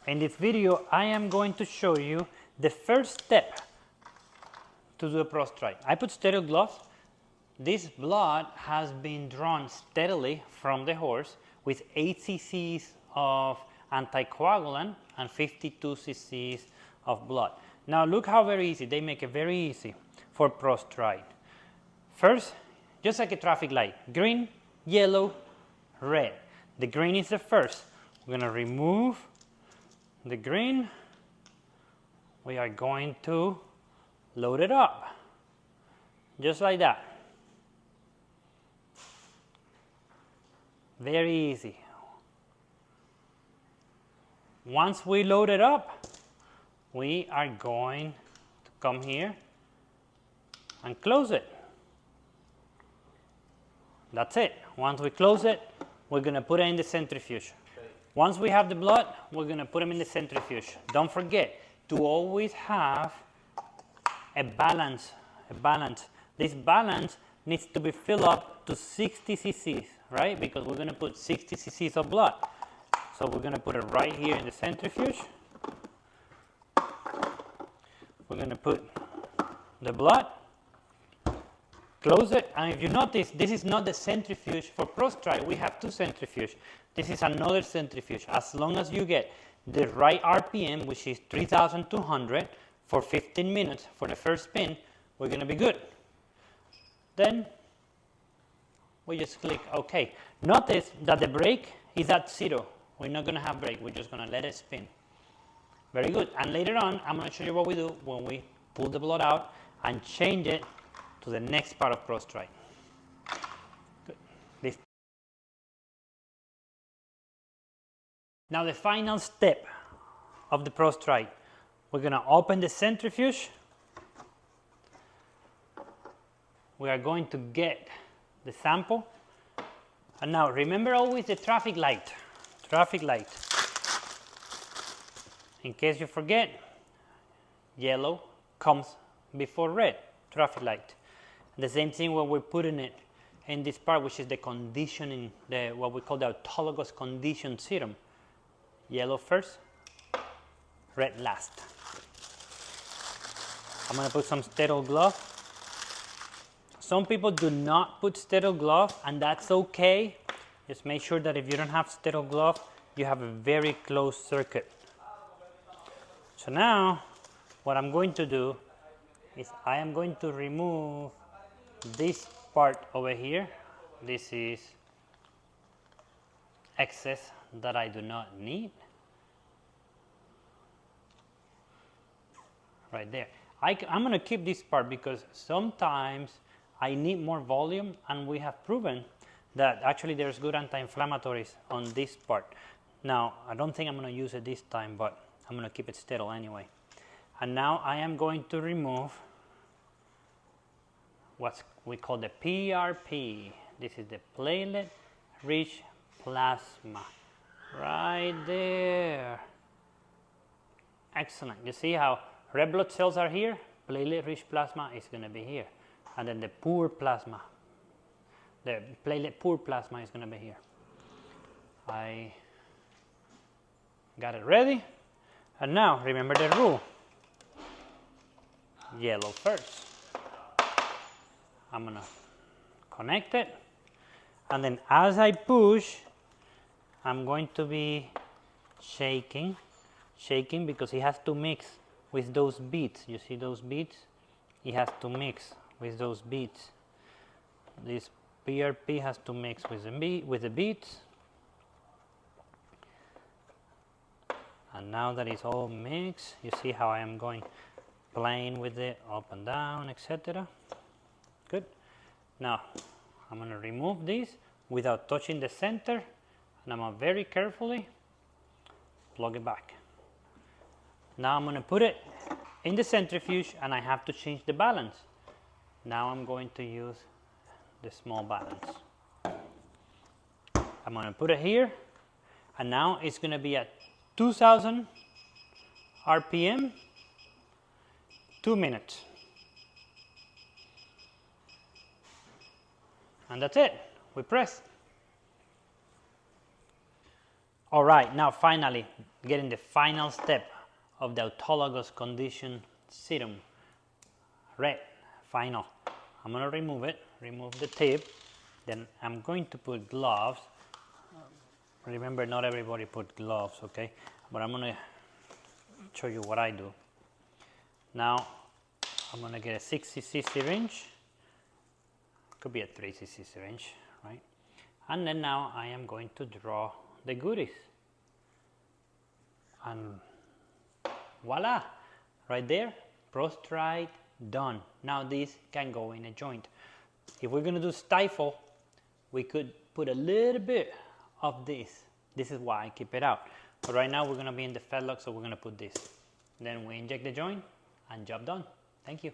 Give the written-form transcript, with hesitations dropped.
In this video, I am going to show you the first step to do a prostrate. I put stereo gloves. This blood has been drawn steadily from the horse with 8 cc's of anticoagulant and 52 cc's of blood. Now look how very easy, they make it very easy for prostrate. First, just like a traffic light, green, yellow, red. The green is the first. We're going to remove the green. We are going to load it up, just like that. Very easy. Once we load it up, we are going to come here and close it. That's it. Once we close it, we're going to put it in the centrifuge. Once we have the blood, we're going to put them in the centrifuge. Don't forget to always have a balance. This balance needs to be filled up to 60 cc's, right? Because we're going to put 60 cc's of blood. So we're going to put it right here in the centrifuge. We're going to put the blood, close it, and if you notice, this is not the centrifuge for prostrate. We have two centrifuges. This is another centrifuge. As long as you get the right RPM, which is 3,200 for 15 minutes for the first spin, we're going to be good. Then we just click OK. Notice that the brake is at 0. We're not going to have brake. We're just going to let it spin. Very good. And later on, I'm going to show you what we do when we pull the blood out and change it to the next part of prostrate. Good. Now the final step of the prostrate. We're going to open the centrifuge. We are going to get the sample. And now remember always the traffic light. Traffic light. In case you forget, yellow comes before red. Traffic light. The same thing when we're putting it in this part, which is the conditioning, what we call the autologous conditioned serum. Yellow first, red last. I'm going to put some sterile glove. Some people do not put sterile glove, and that's okay. Just make sure that if you don't have sterile glove, you have a very closed circuit. So now, what I'm going to do is I am going to remove this part over here. This is excess that I do not need. Right there. I'm going to keep this part because sometimes I need more volume, and we have proven that actually there's good anti-inflammatories on this part. Now, I don't think I'm going to use it this time, but I'm going to keep it sterile anyway. And now I am going to remove what we call the PRP. This is the platelet-rich plasma. Right there. Excellent. You see how red blood cells are here? Platelet-rich plasma is going to be here. And then the poor plasma, the platelet poor plasma is going to be here. I got it ready. And now, remember the rule. Yellow first. I'm going to connect it. And then as I push, I'm going to be shaking because it has to mix with those beads. You see those beads? It has to mix with those beads. This PRP has to mix with the beads. And now that it's all mixed, you see how I am going playing with it up and down, etc. Good. Now I'm going to remove this without touching the center, and I'm going to very carefully plug it back. Now I'm going to put it in the centrifuge, and I have to change the balance. Now I'm going to use the small balance. I'm going to put it here, and now it's going to be at 2,000 RPM, 2 minutes. And that's it. We press. All right, now finally, getting the final step of the autologous condition serum. Red, final. I'm gonna remove it, remove the tip, then I'm going to put gloves. Remember, not everybody put gloves, okay? But I'm gonna show you what I do. Now, I'm gonna get a 6cc syringe. Could be a 3cc syringe, right? And then now I am going to draw the goodies. And voila, right there, prostrate done. Now this can go in a joint. If we're gonna do stifle, we could put a little bit of this. This is why I keep it out. But right now we're gonna be in the fedlock, so we're gonna put this. Then we inject the joint and job done. Thank you.